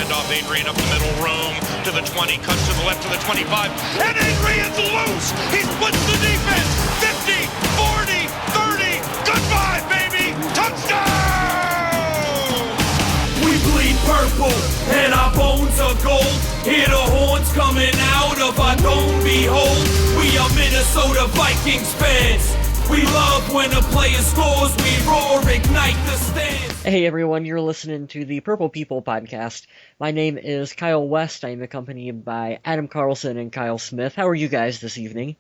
handoff. Adrian up the middle, room to the 20, cuts to the left to the 25, and Adrian's loose. He splits the defense. 50, 40, 30. Goodbye, baby. Touchdown! We bleed purple and our bones are gold. Hear the horns coming out of our dome. Behold, we are Minnesota Vikings fans. We love when a player scores, we roar, ignite the stands. Hey everyone, you're listening to the Purple People podcast. My name is Kyle West. I'm accompanied by Adam Carlson and Kyle Smith. How are you guys this evening?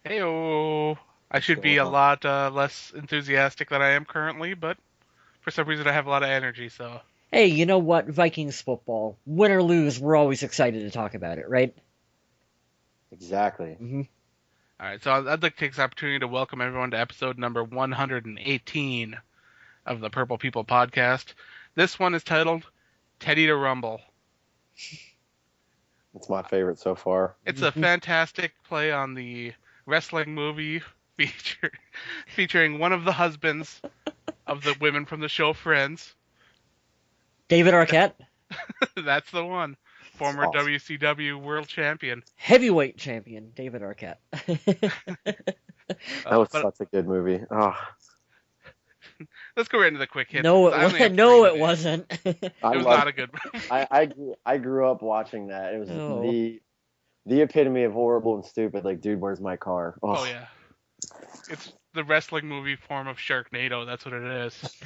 Heyo. I should be a lot less enthusiastic than I am currently, but for some reason I have a lot of energy, so... Hey, you know what? Vikings football. Win or lose, we're always excited to talk about it, right? Exactly. Mm-hmm. All right, so I'd like to take this opportunity to welcome everyone to episode number 118 of the Purple People podcast. This one is titled Teddy to Rumble. It's my favorite so far. It's a fantastic play on the wrestling movie featuring one of the husbands of the women from the show Friends. David Arquette? That's the one. Former Awesome. WCW world champion. Heavyweight champion, David Arquette. That was such a good movie. Oh, Let's go right into the quick hits. No, I only have no, three it today. wasn't. It was not a good movie. I grew up watching that. It was Oh. the epitome of horrible and stupid. Like, dude, where's my car? Oh, yeah. It's the wrestling movie form of Sharknado. That's what it is.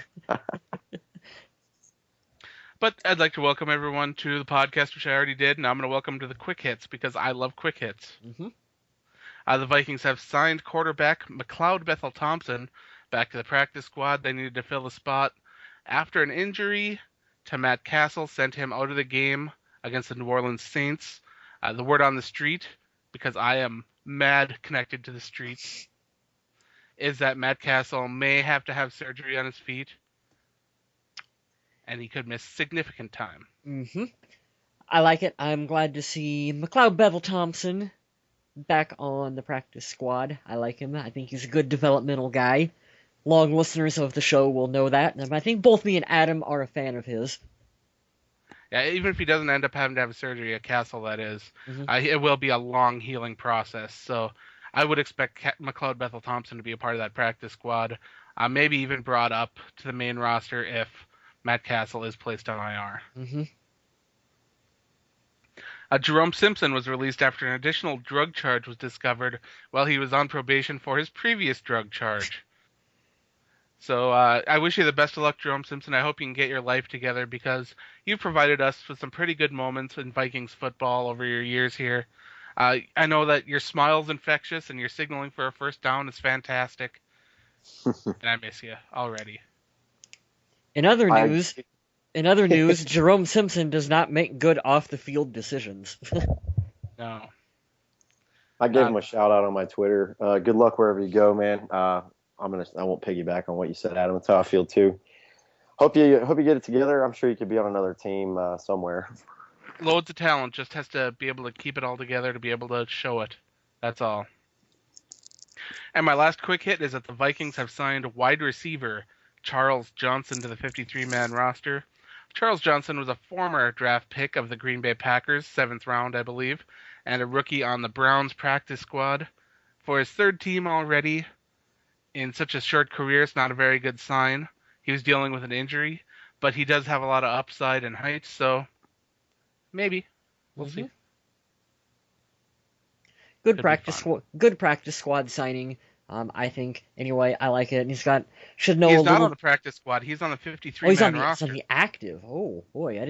But I'd like to welcome everyone to the podcast, which I already did, and I'm going to welcome to the quick hits because I love quick hits. Mm-hmm. The Vikings have signed quarterback McLeod Bethel Thompson back to the practice squad. They needed to fill the spot after an injury to Matt Castle sent him out of the game against the New Orleans Saints. The word on the street, because I am mad connected to the streets, is that Matt Castle may have to have surgery on his feet, and he could miss significant time. Mm-hmm. I like it. I'm glad to see McLeod Bethel Thompson back on the practice squad. I like him. I think he's a good developmental guy. Long listeners of the show will know that. And I think both me and Adam are a fan of his. Yeah, even if he doesn't end up having to have surgery at Castle, that is, Mm-hmm. it will be a long healing process. So I would expect McLeod Bethel Thompson to be a part of that practice squad, maybe even brought up to the main roster if Matt Castle is placed on IR. Mm-hmm. Jerome Simpson was released after an additional drug charge was discovered while he was on probation for his previous drug charge. So I wish you the best of luck, Jerome Simpson. I hope you can get your life together because you've provided us with some pretty good moments in Vikings football over your years here. I know that your smile's infectious and your signaling for a first down is fantastic. And I miss you already. In other news, Jerome Simpson does not make good off-the-field decisions. No. I gave him a shout out on my Twitter. Good luck wherever you go, man. I won't piggyback on what you said, Adam. That's how I feel too. Hope you get it together. I'm sure you could be on another team somewhere. Loads of talent, just has to be able to keep it all together to be able to show it. That's all. And my last quick hit is that the Vikings have signed wide receiver Charles Johnson to the 53-man roster. Charles Johnson was a former draft pick of the Green Bay Packers, 7th round, I believe, and a rookie on the Browns practice squad. For his third team already in such a short career, it's not a very good sign. He was dealing with an injury, but he does have a lot of upside and height, so maybe. We'll see. Good practice squad signing. I think. Anyway, I like it. And he's not on the practice squad. He's on the 53-man roster. He's on the active. Oh boy,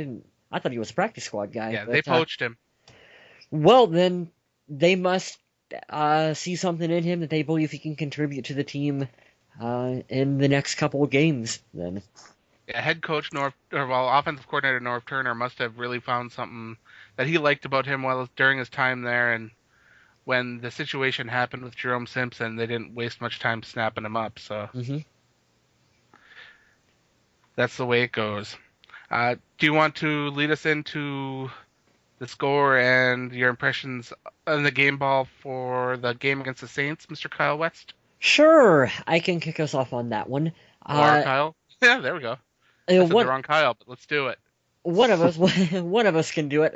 I thought he was a practice squad guy. Yeah, but, they poached him. Well, then they must see something in him that they believe he can contribute to the team in the next couple of games. Then. Yeah, head coach offensive coordinator Norv Turner must have really found something that he liked about him during his time there, and when the situation happened with Jerome Simpson, they didn't waste much time snapping him up. So That's the way it goes. Do you want to lead us into the score and your impressions on the game ball for the game against the Saints, Mr. Kyle West? Sure, I can kick us off on that one. Kyle? Yeah, there we go. I said the wrong Kyle, but let's do it. one of us, one of us can do it.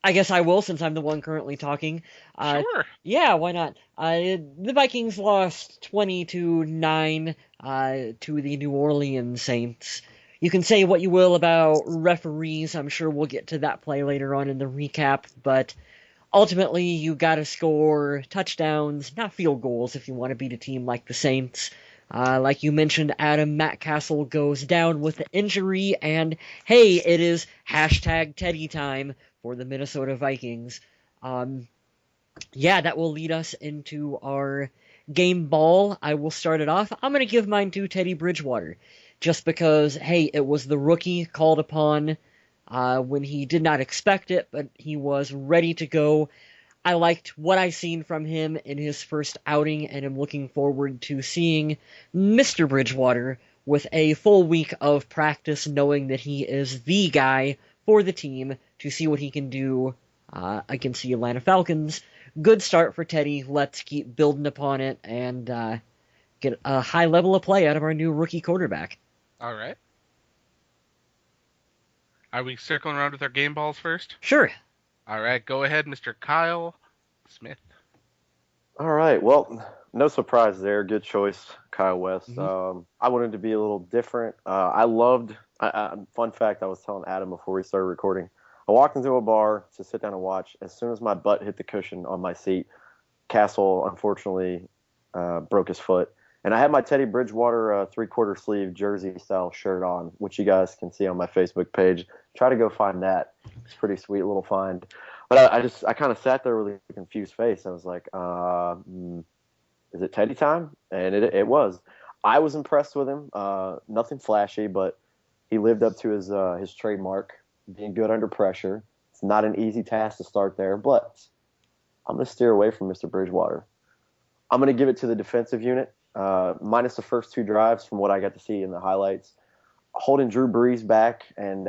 I guess I will, since I'm the one currently talking. Sure. Yeah, why not? The Vikings lost 20-9 to the New Orleans Saints. You can say what you will about referees. I'm sure we'll get to that play later on in the recap, but ultimately you got to score touchdowns, not field goals, if you want to beat a team like the Saints. Like you mentioned, Adam, Matt Castle goes down with the injury, and hey, it is hashtag Teddy time for the Minnesota Vikings. Yeah, that will lead us into our game ball. I will start it off. I'm going to give mine to Teddy Bridgewater, just because, hey, it was the rookie called upon when he did not expect it, but he was ready to go. I liked what I seen from him in his first outing, and am looking forward to seeing Mr. Bridgewater with a full week of practice, knowing that he is the guy for the team to see what he can do against the Atlanta Falcons. Good start for Teddy. Let's keep building upon it and get a high level of play out of our new rookie quarterback. All right. Are we circling around with our game balls first? Sure. All right, go ahead, Mr. Kyle Smith. All right. Well, no surprise there. Good choice, Kyle West. Mm-hmm. I wanted to be a little different. Fun fact, I was telling Adam before we started recording. I walked into a bar to sit down and watch. As soon as my butt hit the cushion on my seat, Castle unfortunately broke his foot. And I had my Teddy Bridgewater 3/4 sleeve jersey style shirt on, which you guys can see on my Facebook page. Try to go find that. It's a pretty sweet little find. But I kind of sat there with a confused face. I was like, is it Teddy time? And it was. I was impressed with him. Nothing flashy, but he lived up to his trademark, being good under pressure. It's not an easy task to start there, but I'm going to steer away from Mr. Bridgewater. I'm going to give it to the defensive unit, minus the first 2 drives from what I got to see in the highlights. Holding Drew Brees back and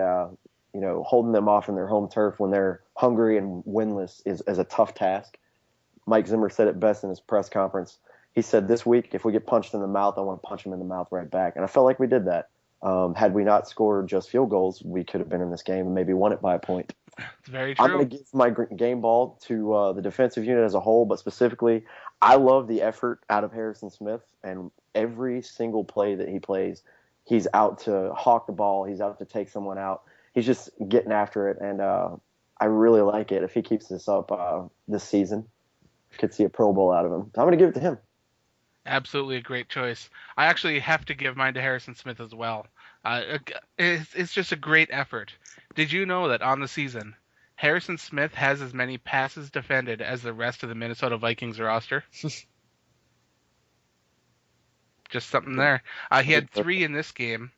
holding them off in their home turf when they're hungry and winless is a tough task. Mike Zimmer said it best in his press conference. He said, this week, if we get punched in the mouth, I want to punch him in the mouth right back. And I felt like we did that. Had we not scored just field goals, we could have been in this game and maybe won it by a point. It's very true. I'm going to give my game ball to the defensive unit as a whole, but specifically, I love the effort out of Harrison Smith, and every single play that he plays, he's out to hawk the ball. He's out to take someone out. He's just getting after it, and I really like it. If he keeps this up this season, I could see a Pro Bowl out of him. So I'm going to give it to him. Absolutely a great choice. I actually have to give mine to Harrison Smith as well. It's just a great effort. Did you know that on the season, Harrison Smith has as many passes defended as the rest of the Minnesota Vikings roster? Just something there. He had 3 in this game,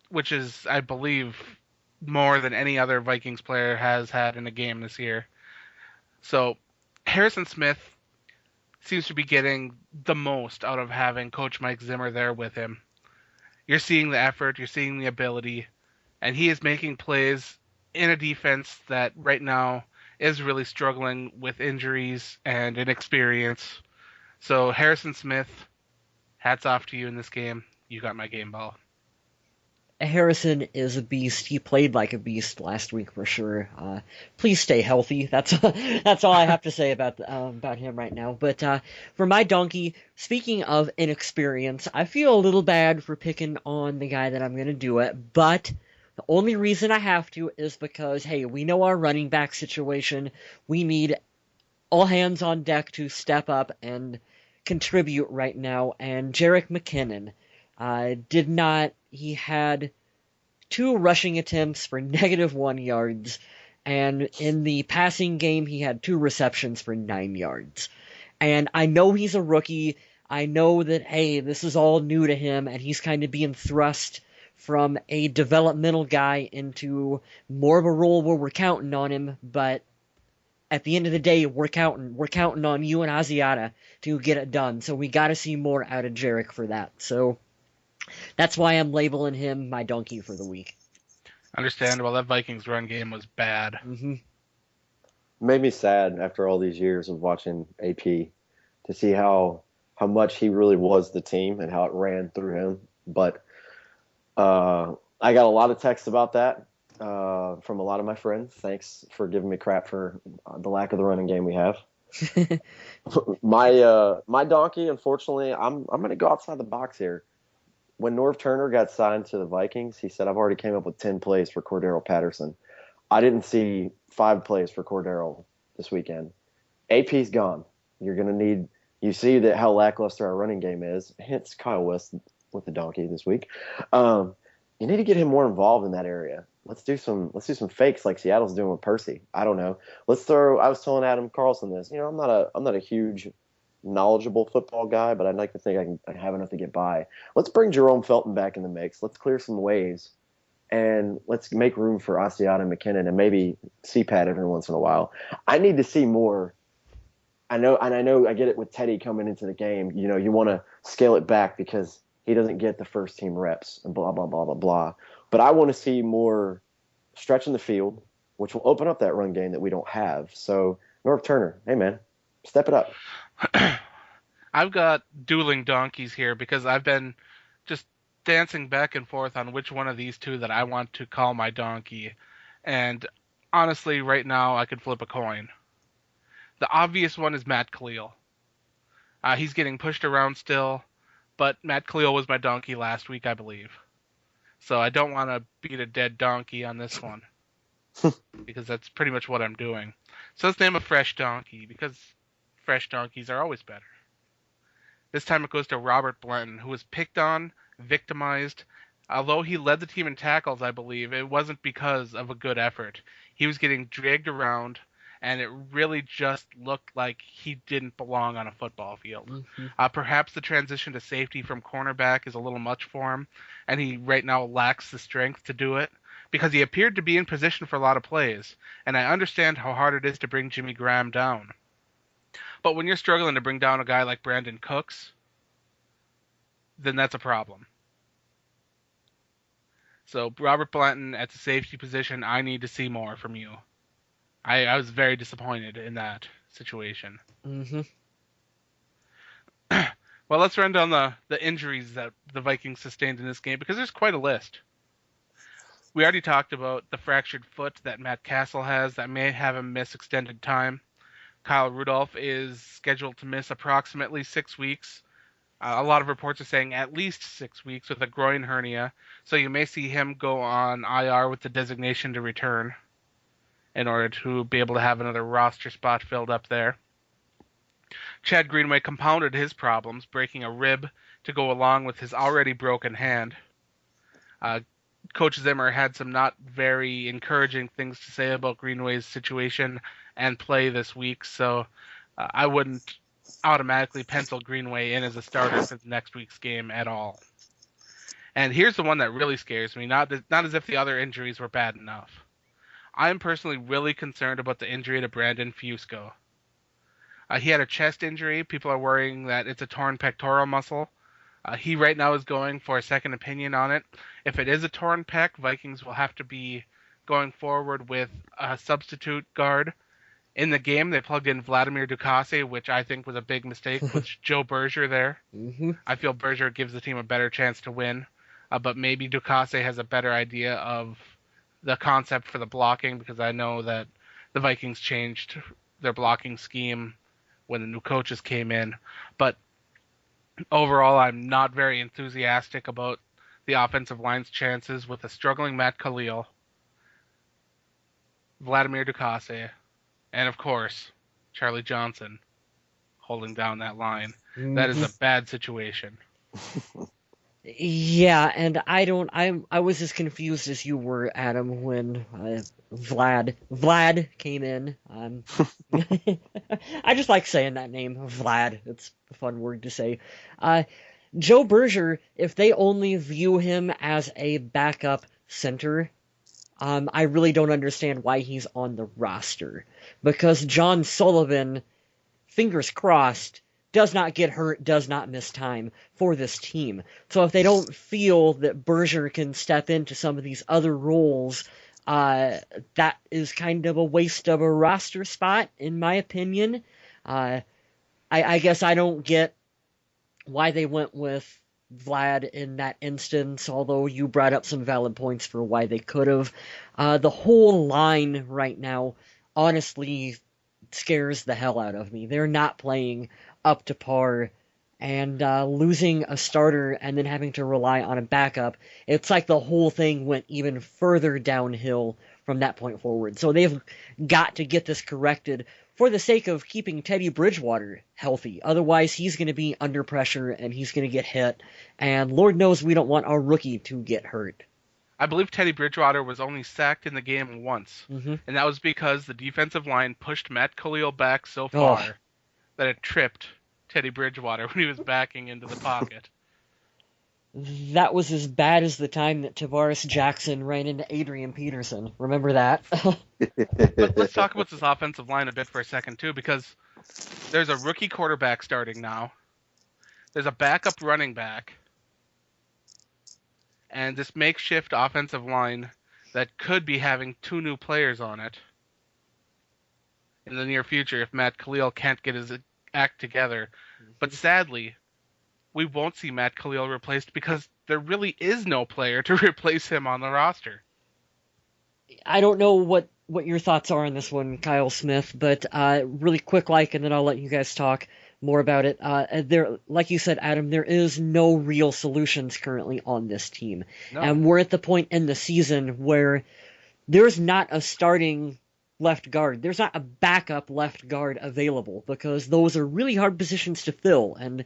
which is, I believe, more than any other Vikings player has had in a game this year. So Harrison Smith seems to be getting the most out of having Coach Mike Zimmer there with him. You're seeing the effort, you're seeing the ability, and he is making plays in a defense that right now is really struggling with injuries and inexperience. So Harrison Smith, hats off to you in this game. You got my game ball. Harrison is a beast. He played like a beast last week for sure. Please stay healthy. That's all I have to say about him right now. But for my donkey, speaking of inexperience, I feel a little bad for picking on the guy that I'm going to do it. But the only reason I have to is because, hey, we know our running back situation. We need all hands on deck to step up and contribute right now. And Jerick McKinnon did not. He had 2 rushing attempts for -1 yards, and in the passing game, he had 2 receptions for 9 yards. And I know he's a rookie. I know that, hey, this is all new to him, and he's kind of being thrust from a developmental guy into more of a role where we're counting on him, but at the end of the day, we're counting on you and Asiata to get it done. So we got to see more out of Jerick for that. So that's why I'm labeling him my donkey for the week. Understandable. That Vikings run game was bad. Mm-hmm. Made me sad after all these years of watching AP to see how much he really was the team and how it ran through him. But I got a lot of texts about that from a lot of my friends. Thanks for giving me crap for the lack of the running game we have. My donkey, unfortunately, I'm going to go outside the box here. When Norv Turner got signed to the Vikings, he said, I've already came up with 10 plays for Cordero Patterson. I didn't see 5 plays for Cordero this weekend. AP's gone. You're going to need – you see that how lackluster our running game is, hence Kyle West with the donkey this week. You need to get him more involved in that area. Let's do some fakes like Seattle's doing with Percy. I don't know. I was telling Adam Carlson this. You know, I'm not a huge knowledgeable football guy, but I'd like to think I have enough to get by. Let's bring Jerome Felton back in the mix. Let's clear some ways, and let's make room for Asiata McKinnon and maybe CPAT every once in a while. I need to see more. I know I get it with Teddy coming into the game. You know, you want to scale it back because he doesn't get the first team reps and blah, blah, blah, blah, blah. But I want to see more stretching the field, which will open up that run game that we don't have. So, Norv Turner, hey, man, step it up. I've got dueling donkeys here because I've been just dancing back and forth on which one of these two that I want to call my donkey. And honestly, right now, I could flip a coin. The obvious one is Matt Khalil. He's getting pushed around still, but Matt Khalil was my donkey last week, I believe. So I don't want to beat a dead donkey on this one because that's pretty much what I'm doing. So let's name a fresh donkey because fresh donkeys are always better. This time it goes to Robert Blanton, who was picked on, victimized. Although he led the team in tackles, I believe, it wasn't because of a good effort. He was getting dragged around, and it really just looked like he didn't belong on a football field. Mm-hmm. Perhaps the transition to safety from cornerback is a little much for him, and he right now lacks the strength to do it because he appeared to be in position for a lot of plays, and I understand how hard it is to bring Jimmy Graham down. But when you're struggling to bring down a guy like Brandon Cooks, then that's a problem. So Robert Blanton at the safety position, I need to see more from you. I was very disappointed in that situation. Mm-hmm. Well, let's run down the injuries that the Vikings sustained in this game because there's quite a list. We already talked about the fractured foot that Matt Castle has that may have him miss extended time. Kyle Rudolph is scheduled to miss approximately 6 weeks. A lot of reports are saying at least 6 weeks with a groin hernia, so you may see him go on IR with the designation to return in order to be able to have another roster spot filled up there. Chad Greenway compounded his problems, breaking a rib to go along with his already broken hand. Coach Zimmer had some not very encouraging things to say about Greenway's situation and play this week, so I wouldn't automatically pencil Greenway in as a starter for next week's game at all. And here's the one that really scares me, not as if the other injuries were bad enough. I'm personally really concerned about the injury to Brandon Fusco. He had a chest injury. People are worrying that it's a torn pectoral muscle. He right now is going for a second opinion on it. If it is a torn pec, Vikings will have to be going forward with a substitute guard. In the game, they plugged in Vladimir Ducasse, which I think was a big mistake with Joe Berger there. Mm-hmm. I feel Berger gives the team a better chance to win, but maybe Ducasse has a better idea of the concept for the blocking because I know that the Vikings changed their blocking scheme when the new coaches came in. But overall, I'm not very enthusiastic about the offensive line's chances with a struggling Matt Khalil, Vladimir Ducasse, and of course, Charlie Johnson holding down that line. That is a bad situation. Yeah, and I was as confused as you were, Adam, when Vlad came in. I just like saying that name, Vlad. It's a fun word to say. Joe Berger, if they only view him as a backup center, I really don't understand why he's on the roster. Because John Sullivan, fingers crossed, does not get hurt, does not miss time for this team. So if they don't feel that Berger can step into some of these other roles, that is kind of a waste of a roster spot, in my opinion. I guess I don't get why they went with Vlad in that instance, although you brought up some valid points for why they could have. The whole line right now honestly scares the hell out of me. They're not playing up to par, and losing a starter and then having to rely on a backup, it's like the whole thing went even further downhill from that point forward. So they've got to get this corrected for the sake of keeping Teddy Bridgewater healthy. Otherwise, he's going to be under pressure and he's going to get hit. And Lord knows we don't want our rookie to get hurt. I believe Teddy Bridgewater was only sacked in the game once, and that was because the defensive line pushed Matt Khalil back so far that it tripped Teddy Bridgewater when he was backing into the pocket. That was as bad as the time that Tavares Jackson ran into Adrian Peterson. Remember that? But let's talk about this offensive line a bit for a second, too, because there's a rookie quarterback starting now. There's a backup running back. And this makeshift offensive line that could be having 2 new players on it in the near future if Matt Khalil can't get his act together. But sadly, we won't see Matt Khalil replaced because there really is no player to replace him on the roster. I don't know what your thoughts are on this one, Kyle Smith, but really quick, and then I'll let you guys talk more about it. There, like you said, Adam, there is no real solutions currently on this team. No. And we're at the point in the season where there's not a starting left guard. There's not a backup left guard available because those are really hard positions to fill. And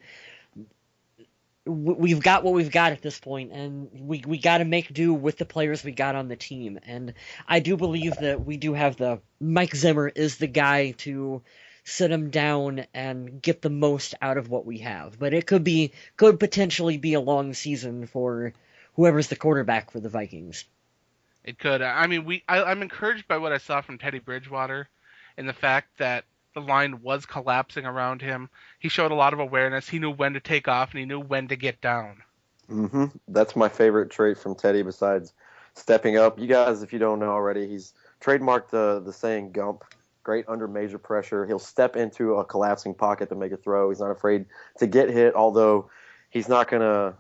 we've got what we've got at this point, and we got to make do with the players we got on the team. And I do believe that we do have Mike Zimmer is the guy to sit him down and get the most out of what we have. But it could potentially be a long season for whoever's the quarterback for the Vikings. It could. I mean, I'm encouraged by what I saw from Teddy Bridgewater and the fact that the line was collapsing around him. He showed a lot of awareness. He knew when to take off, and he knew when to get down. That's my favorite trait from Teddy besides stepping up. You guys, if you don't know already, he's trademarked the saying Gump. Great under major pressure. He'll step into a collapsing pocket to make a throw. He's not afraid to get hit, although he's not gonna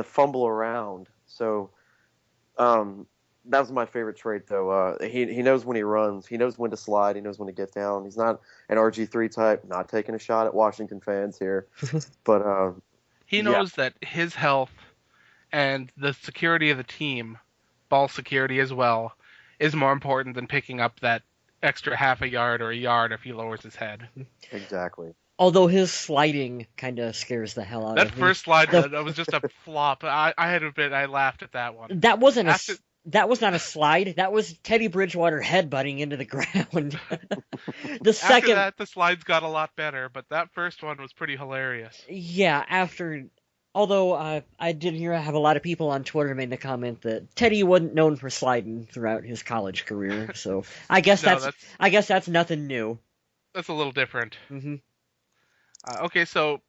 fumble around. So that was my favorite trait, though. He knows when he runs. He knows when to slide. He knows when to get down. He's not an RG3 type. Not taking a shot at Washington fans here, but he knows that his health and the security of the team, ball security as well, is more important than picking up that extra half a yard or a yard if he lowers his head. Exactly. Although his sliding kind of scares the hell out of me. That first slide, that was just a flop. I had a bit. I laughed at that one. That wasn't That was not a slide. That was Teddy Bridgewater headbutting into the ground. After that, the slides got a lot better, but that first one was pretty hilarious. Yeah, although I did have a lot of people on Twitter made the comment that Teddy wasn't known for sliding throughout his college career, so I guess that's nothing new. That's a little different. Mm-hmm. Okay, so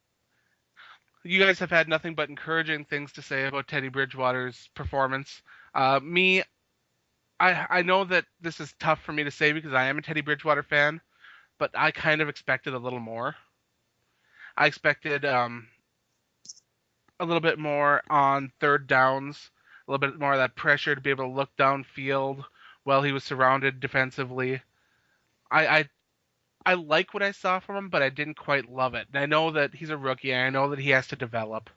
you guys have had nothing but encouraging things to say about Teddy Bridgewater's performance. I know that this is tough for me to say because I am a Teddy Bridgewater fan, but I kind of expected a little more. I expected a little bit more on third downs, a little bit more of that pressure to be able to look downfield while he was surrounded defensively. I like what I saw from him, but I didn't quite love it. And I know that he's a rookie, and I know that he has to develop.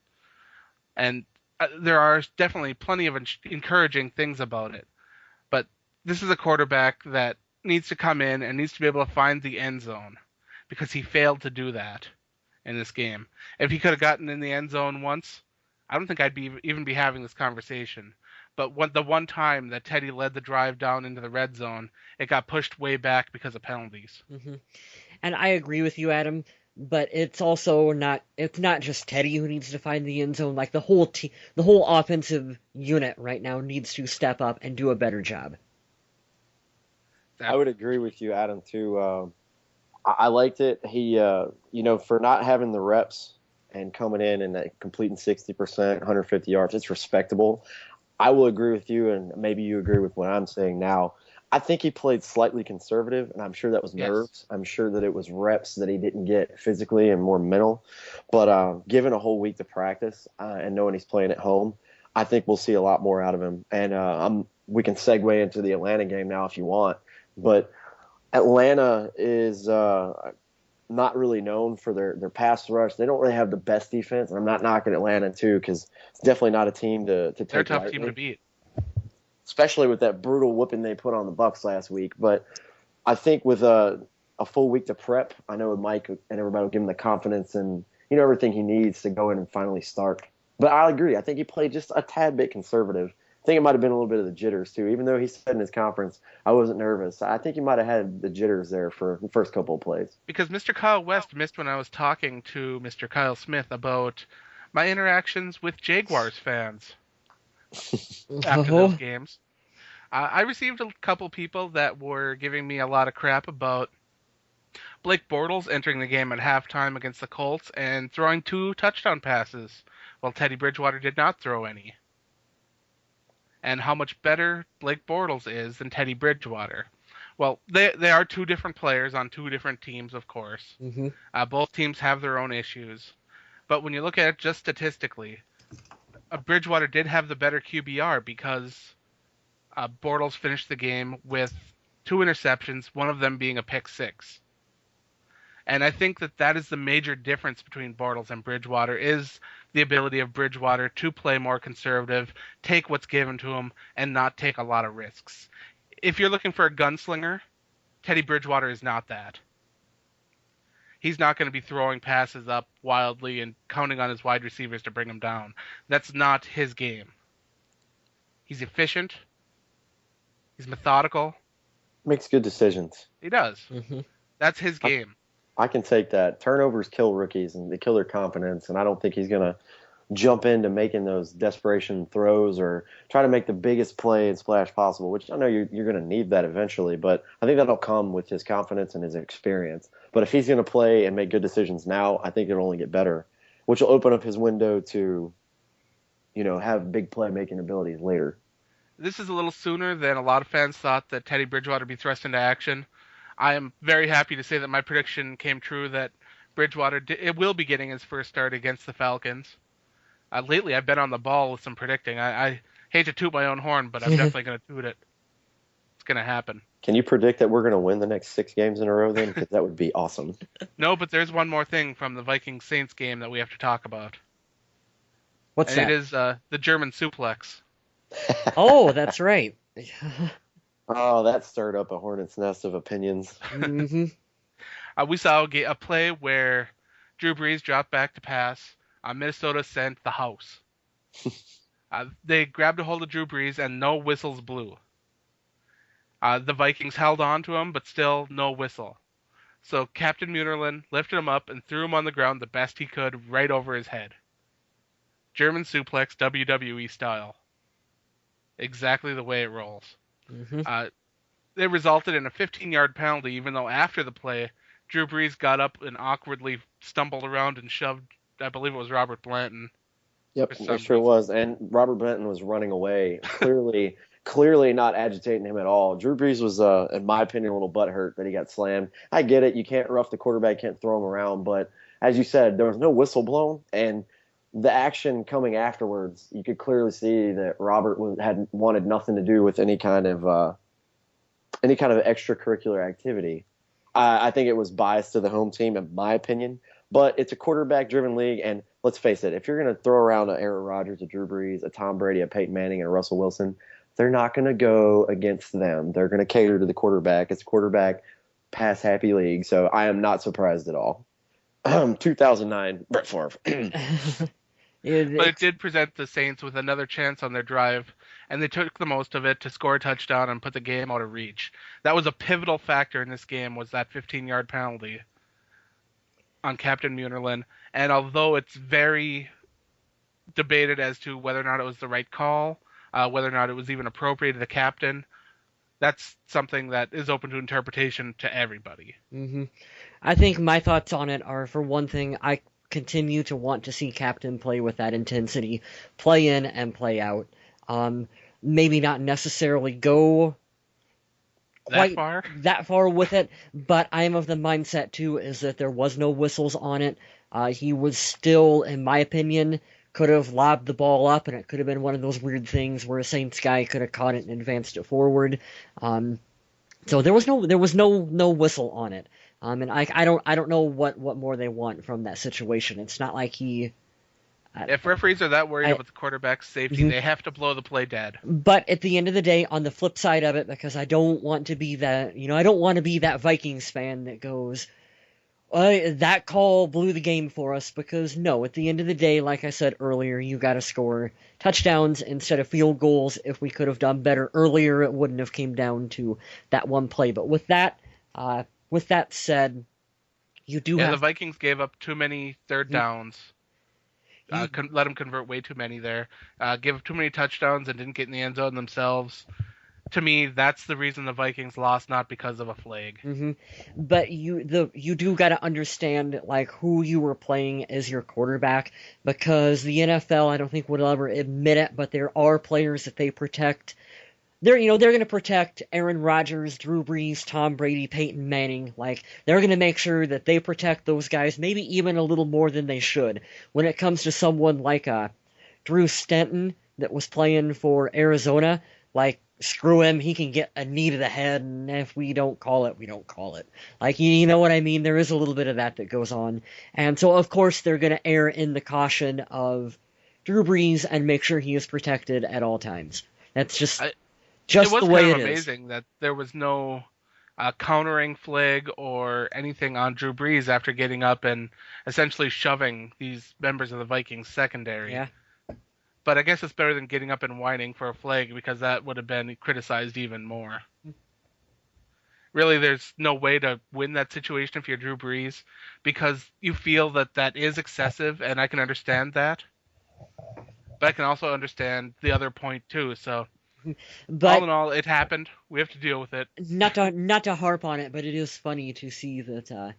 And there are definitely plenty of encouraging things about it. But this is a quarterback that needs to come in and needs to be able to find the end zone because he failed to do that in this game. If he could have gotten in the end zone once, I don't think I'd even be having this conversation. But the one time that Teddy led the drive down into the red zone, it got pushed way back because of penalties. Mm-hmm. And I agree with you, Adam. But it's also not just Teddy who needs to find the end zone. Like the whole offensive unit right now needs to step up and do a better job. I would agree with you, Adam, too. I liked it. He, for not having the reps and coming in and completing 60%, 150 yards, it's respectable. I will agree with you, and maybe you agree with what I'm saying now. I think he played slightly conservative, and I'm sure that was nerves. I'm sure that it was reps that he didn't get physically and more mental. But given a whole week to practice and knowing he's playing at home, I think we'll see a lot more out of him. And we can segue into the Atlanta game now if you want. But Atlanta is not really known for their pass rush. They don't really have the best defense, and I'm not knocking Atlanta too because it's definitely not a team to take. They're a tough lightly. team to beat, especially with that brutal whooping they put on the Bucs last week. But I think with a full week to prep, I know Mike and everybody will give him the confidence and everything he needs to go in and finally start. But I agree. I think he played just a tad bit conservative. I think it might have been a little bit of the jitters too. Even though he said in his conference, I wasn't nervous. I think he might have had the jitters there for the first couple of plays. Because Mr. Kyle West missed when I was talking to Mr. Kyle Smith about my interactions with Jaguars fans after those games. I received a couple people that were giving me a lot of crap about Blake Bortles entering the game at halftime against the Colts and throwing 2 touchdown passes, while Teddy Bridgewater did not throw any. And how much better Blake Bortles is than Teddy Bridgewater. Well, they are 2 different players on 2 different teams, of course. Mm-hmm. Both teams have their own issues. But when you look at it just statistically, Bridgewater did have the better QBR because Bortles finished the game with 2 interceptions, one of them being a pick 6. And I think that is the major difference between Bortles and Bridgewater is the ability of Bridgewater to play more conservative, take what's given to him, and not take a lot of risks. If you're looking for a gunslinger, Teddy Bridgewater is not that. He's not going to be throwing passes up wildly and counting on his wide receivers to bring him down. That's not his game. He's efficient. He's methodical. Makes good decisions. He does. Mm-hmm. That's his game. I can take that. Turnovers kill rookies and they kill their confidence, and I don't think he's going to jump into making those desperation throws or try to make the biggest play and splash possible, which I know you're going to need that eventually, but I think that'll come with his confidence and his experience. But if he's going to play and make good decisions now, I think it'll only get better, which will open up his window to, have big play-making abilities later. This is a little sooner than a lot of fans thought that Teddy Bridgewater would be thrust into action. I am very happy to say that my prediction came true, that Bridgewater will be getting his first start against the Falcons. Lately, I've been on the ball with some predicting. I hate to toot my own horn, but I'm definitely going to toot it. It's going to happen. Can you predict that we're going to win the next 6 games in a row then? Because that would be awesome. No, but there's one more thing from the Vikings-Saints game that we have to talk about. What's that? It is the German suplex. Oh, that's right. Oh, that stirred up a hornet's nest of opinions. Mm-hmm. We saw a play where Drew Brees dropped back to pass. Minnesota sent the house. They grabbed a hold of Drew Brees and no whistles blew. The Vikings held on to him, but still no whistle. So Captain Munnerlyn lifted him up and threw him on the ground the best he could right over his head. German suplex, WWE style. Exactly the way it rolls. Mm-hmm. It resulted in a 15-yard penalty, even though after the play, Drew Brees got up and awkwardly stumbled around and shoved, I believe it was Robert Blanton. Yep, it sure was. And Robert Blanton was running away, clearly not agitating him at all. Drew Brees was, in my opinion, a little butthurt that he got slammed. I get it. You can't rough the quarterback, can't throw him around. But as you said, there was no whistle blown. And the action coming afterwards, you could clearly see that Robert had wanted nothing to do with any kind of extracurricular activity. I think it was biased to the home team, in my opinion. But it's a quarterback-driven league, and let's face it, if you're going to throw around an Aaron Rodgers, a Drew Brees, a Tom Brady, a Peyton Manning, and a Russell Wilson, they're not going to go against them. They're going to cater to the quarterback. It's a quarterback pass-happy league, so I am not surprised at all. 2009, Brett Favre. But it did present the Saints with another chance on their drive, and they took the most of it to score a touchdown and put the game out of reach. That was a pivotal factor in this game, was that 15-yard penalty on Captain Munnerlyn. And although it's very debated as to whether or not it was the right call, whether or not it was even appropriate to the captain, that's something that is open to interpretation to everybody. Mm-hmm. I think my thoughts on it are, for one thing, I continue to want to see Captain play with that intensity, play in and play out. Maybe not necessarily go quite far? that far with it, but I am of the mindset too is that there was no whistles on it. He was still, in my opinion, could have lobbed the ball up, and it could have been one of those weird things where a Saints guy could have caught it and advanced it forward. So there was no whistle on it. And I don't know what more they want from that situation. It's not like he. If referees are that worried about the quarterback's safety, Mhm. they have to blow the play dead. But at the end of the day, on the flip side of it, because I don't want to be that, I don't want to be that Vikings fan that goes, that call blew the game for us. Because no, at the end of the day, like I said earlier, you got to score touchdowns instead of field goals. If we could have done better earlier, it wouldn't have came down to that one play. But with that said, you do have the Vikings gave up too many third downs. Let them convert way too many there. Give up too many touchdowns and didn't get in the end zone themselves. To me, that's the reason the Vikings lost, not because of a flag. Mm-hmm. But you do got to understand like who you were playing as your quarterback, because the NFL, I don't think would ever admit it, but there are players that they protect. They're going to protect Aaron Rodgers, Drew Brees, Tom Brady, Peyton Manning. Like, they're going to make sure that they protect those guys, maybe even a little more than they should. When it comes to someone like Drew Stanton that was playing for Arizona, like, screw him, he can get a knee to the head, and if we don't call it, we don't call it. Like, you know what I mean? There is a little bit of that goes on. And so, of course, they're going to err in the caution of Drew Brees and make sure he is protected at all times. That's just it was the way kind of it amazing that there was no countering flag or anything on Drew Brees after getting up and essentially shoving these members of the Vikings secondary. Yeah. But I guess it's better than getting up and whining for a flag, because that would have been criticized even more. Really, there's no way to win that situation if you're Drew Brees, because you feel that is excessive, and I can understand that. But I can also understand the other point too, so... But all in all, it happened. We have to deal with it. Not to harp on it, but it is funny to see that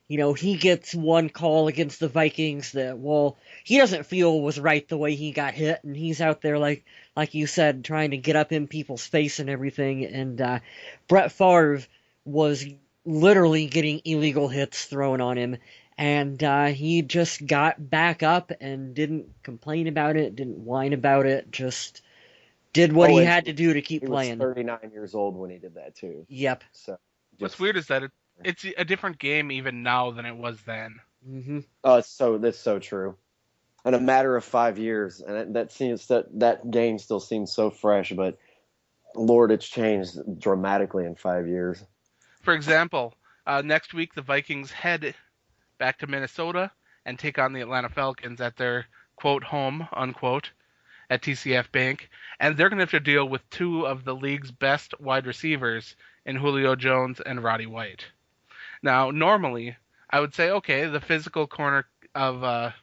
he gets one call against the Vikings that, well, he doesn't feel was right the way he got hit, and he's out there like you said, trying to get up in people's face and everything. And Brett Favre was literally getting illegal hits thrown on him, and he just got back up and didn't complain about it, didn't whine about it, just did what he had to do to keep playing. He was 39 years old when he did that too. Yep. So what's weird is that it's a different game even now than it was then. Mm-hmm. That's so true. In a matter of 5 years, and that game still seems so fresh, but Lord, it's changed dramatically in 5 years. For example, next week the Vikings head back to Minnesota and take on the Atlanta Falcons at their quote home unquote at TCF Bank, and they're going to have to deal with two of the league's best wide receivers in Julio Jones and Roddy White. Now, normally, I would say, okay, the physical corner of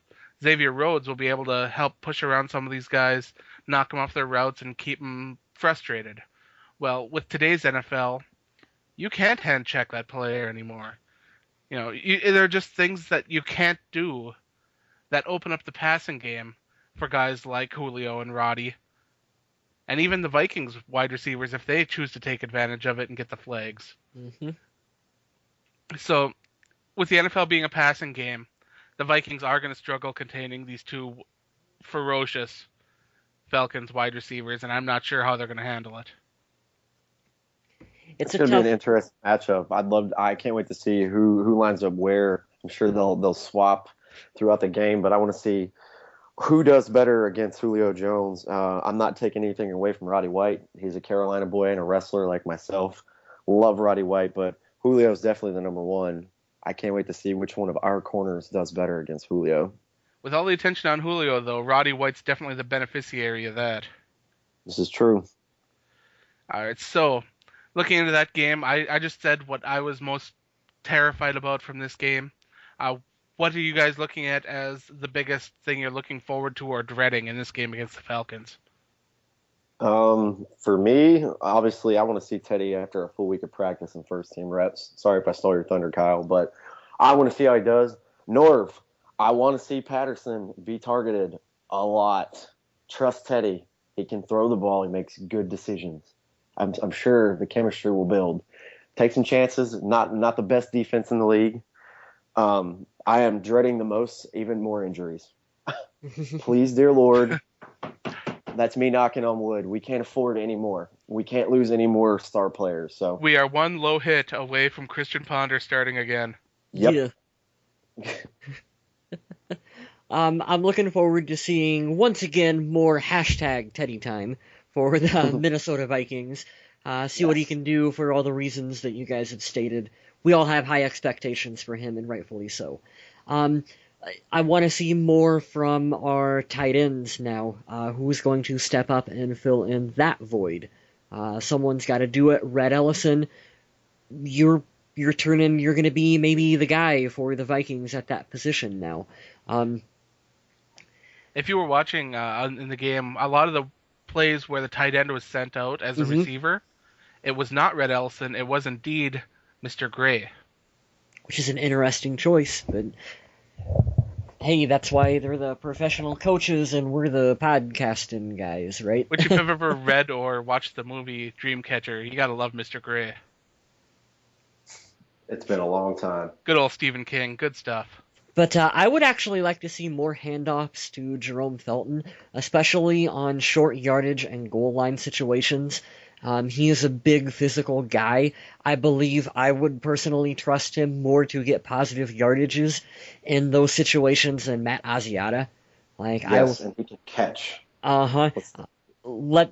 Xavier Rhodes will be able to help push around some of these guys, knock them off their routes, and keep them frustrated. Well, with today's NFL, you can't hand check that player anymore. There are just things that you can't do that open up the passing game for guys like Julio and Roddy, and even the Vikings wide receivers if they choose to take advantage of it and get the flags. Mm-hmm. So, with the NFL being a passing game, the Vikings are going to struggle containing these two ferocious Falcons wide receivers, and I'm not sure how they're going to handle it. It's going to be an interesting matchup. I can't wait to see who lines up where. I'm sure they'll swap throughout the game, but I want to see who does better against Julio Jones. I'm not taking anything away from Roddy White. He's a Carolina boy and a wrestler like myself. Love Roddy White, but Julio's definitely the number one. I can't wait to see which one of our corners does better against Julio. With all the attention on Julio, though, Roddy White's definitely the beneficiary of that. This is true. All right, so looking into that game, I just said what I was most terrified about from this game. What are you guys looking at as the biggest thing you're looking forward to or dreading in this game against the Falcons? For me, obviously, I want to see Teddy after a full week of practice and first-team reps. Sorry if I stole your thunder, Kyle, but I want to see how he does. Norv, I want to see Patterson be targeted a lot. Trust Teddy. He can throw the ball. He makes good decisions. I'm sure the chemistry will build. Take some chances. Not the best defense in the league. I am dreading the most even more injuries. Please, dear Lord, that's me knocking on wood. We can't afford any more. We can't lose any more star players. So We are one low hit away from Christian Ponder starting again. yep. Yeah. I'm looking forward to seeing, once again, more hashtag Teddy time for the Minnesota Vikings. See what he can do for all the reasons that you guys have stated. We all have high expectations for him, and rightfully so. I want to see more from our tight ends now. Who's going to step up and fill in that void? Someone's got to do it. Red Ellison, you're going to be maybe the guy for the Vikings at that position now. If you were watching in the game, a lot of the plays where the tight end was sent out as a receiver, it was not Red Ellison. It was indeed Mr. Gray. Which is an interesting choice, but hey, that's why they're the professional coaches and we're the podcasting guys, right? Which, if you've ever read or watched the movie Dreamcatcher, you gotta love Mr. Gray. It's been a long time. Good old Stephen King. Good stuff. But I would actually like to see more handoffs to Jerome Felton, especially on short yardage and goal line situations. He is a big physical guy. I believe I would personally trust him more to get positive yardages in those situations than Matt Asiata. Yes, and he can catch.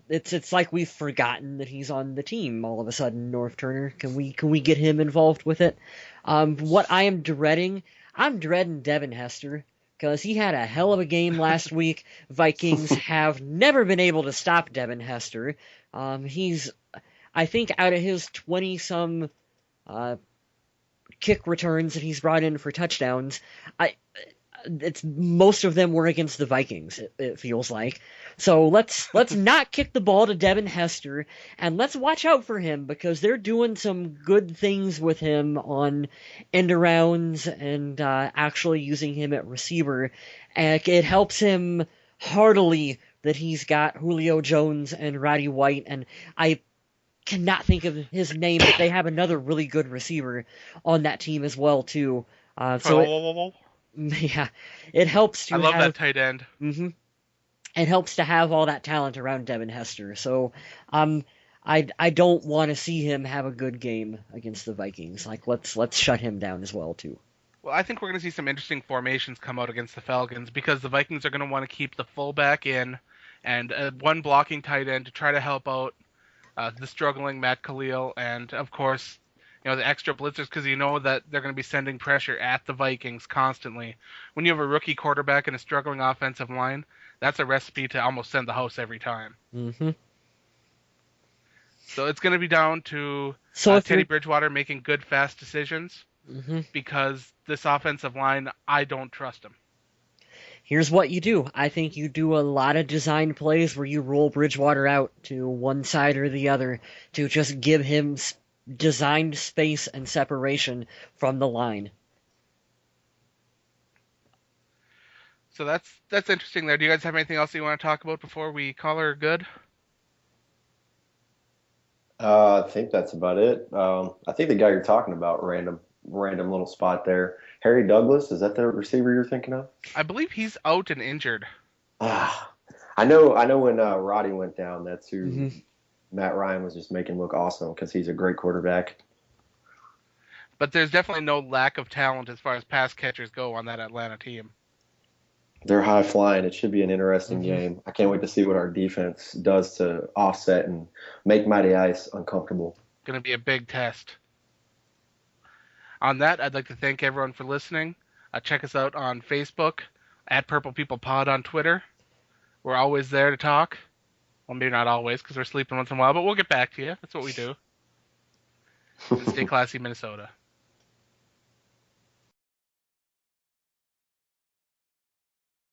It's like we've forgotten that he's on the team all of a sudden. North Turner, can we get him involved with it? What I am dreading, I'm dreading Devin Hester, because he had a hell of a game last week. Vikings have never been able to stop Devin Hester. I think out of his 20-some kick returns that he's brought in for touchdowns, most of them were against the Vikings, it feels like. So let's not kick the ball to Devin Hester, and let's watch out for him, because they're doing some good things with him on end arounds and actually using him at receiver. And it helps him heartily that he's got Julio Jones and Roddy White, and I cannot think of his name, but they have another really good receiver on that team as well, too. Yeah, it helps to I love that tight end. It helps to have all that talent around Devin Hester. So, I don't want to see him have a good game against the Vikings. Let's shut him down as well too. Well, I think we're going to see some interesting formations come out against the Falcons, because the Vikings are going to want to keep the fullback in and one blocking tight end to try to help out the struggling Matt Khalil, and of course, the extra blitzers, because you know that they're going to be sending pressure at the Vikings constantly. When you have a rookie quarterback and a struggling offensive line, that's a recipe to almost send the house every time. So it's going to be down to Teddy Bridgewater making good, fast decisions, because this offensive line, I don't trust him. Here's what you do. I think you do a lot of design plays where you roll Bridgewater out to one side or the other to just give him designed space and separation from the line. So that's interesting there. Do you guys have anything else you want to talk about before we call her good? I think that's about it. I think the guy you're talking about, random little spot there. Harry Douglas, is that the receiver you're thinking of? I believe he's out and injured. I know when Roddy went down, that's who Matt Ryan was just making look awesome, because he's a great quarterback. But there's definitely no lack of talent as far as pass catchers go on that Atlanta team. They're high flying. It should be an interesting game. I can't wait to see what our defense does to offset and make Matty Ice uncomfortable. Going to be a big test. On that, I'd like to thank everyone for listening. Check us out on Facebook, at Purple People Pod on Twitter. We're always there to talk. Well, maybe not always, because we're sleeping once in a while, but we'll get back to you. That's what we do. And stay classy, Minnesota.